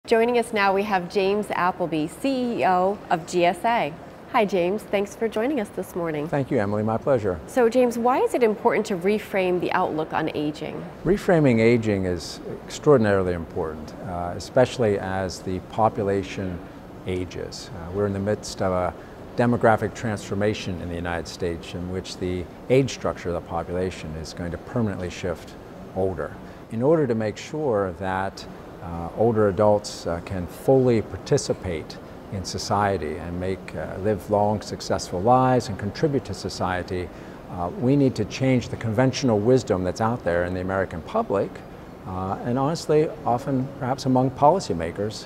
Joining us now, we have James Appleby, CEO of GSA. Hi James, thanks for joining us this morning. Thank you, Emily, my pleasure. So James, why is it important to reframe the outlook on aging? Reframing aging is extraordinarily important, especially as the population ages. We're in the midst of a demographic transformation in the United States in which the age structure of the population is going to permanently shift older. In order to make sure that older adults can fully participate in society and live long, successful lives and contribute to society, we need to change the conventional wisdom that's out there in the American public, and honestly, often perhaps among policymakers,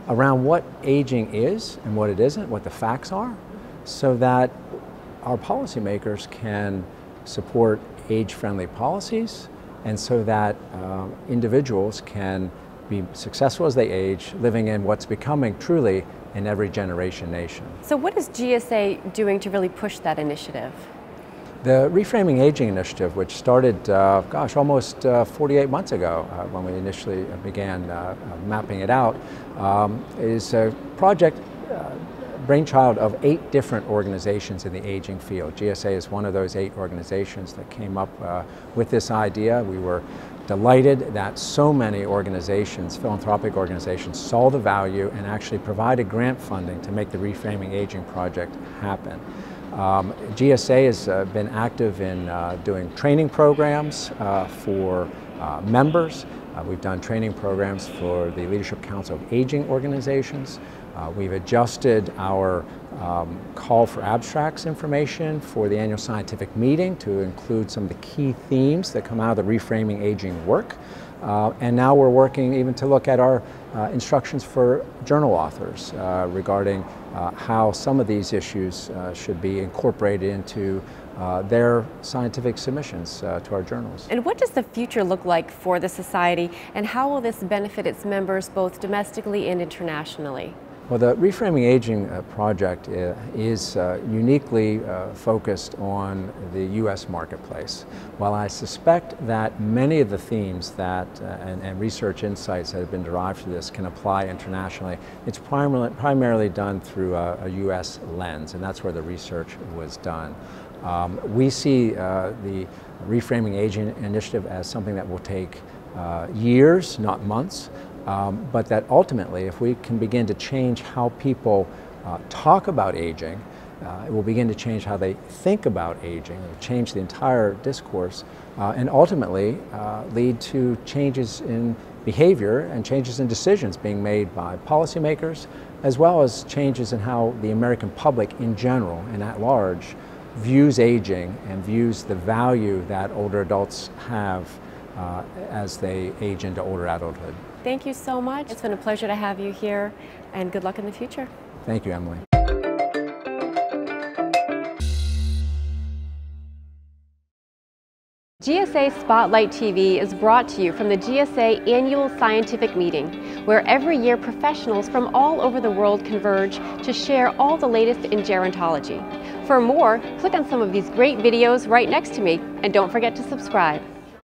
around what aging is and what it isn't, what the facts are, so that our policymakers can support age-friendly policies and so that individuals can be successful as they age, living in what's becoming truly an every generation nation. So what is GSA doing to really push that initiative? The Reframing Aging Initiative, which started, almost 48 months ago when we initially began mapping it out, is a project brainchild of 8 different organizations in the aging field. GSA is one of those 8 organizations that came up with this idea. We were delighted that so many organizations, philanthropic organizations, saw the value and actually provided grant funding to make the Reframing Aging project happen. GSA has been active in doing training programs for members. We've done training programs for the Leadership Council of Aging organizations. We've adjusted our call for abstracts information for the annual scientific meeting to include some of the key themes that come out of the Reframing Aging work. And now we're working even to look at our instructions for journal authors regarding how some of these issues should be incorporated into their scientific submissions to our journals. And what does the future look like for the society, and how will this benefit its members both domestically and internationally? Well, the Reframing Aging project is uniquely focused on the U.S. marketplace. While I suspect that many of the themes that and research insights that have been derived from this can apply internationally, it's primarily done through a U.S. lens, and that's where the research was done. We see the Reframing Aging initiative as something that will take years, not months. But that ultimately, if we can begin to change how people talk about aging, it will begin to change how they think about aging, it will change the entire discourse, and ultimately lead to changes in behavior and changes in decisions being made by policymakers, as well as changes in how the American public in general and at large views aging and views the value that older adults have as they age into older adulthood. Thank you so much. It's been a pleasure to have you here, and good luck in the future. Thank you, Emily. GSA Spotlight TV is brought to you from the GSA Annual Scientific Meeting, where every year professionals from all over the world converge to share all the latest in gerontology. For more, click on some of these great videos right next to me, and don't forget to subscribe.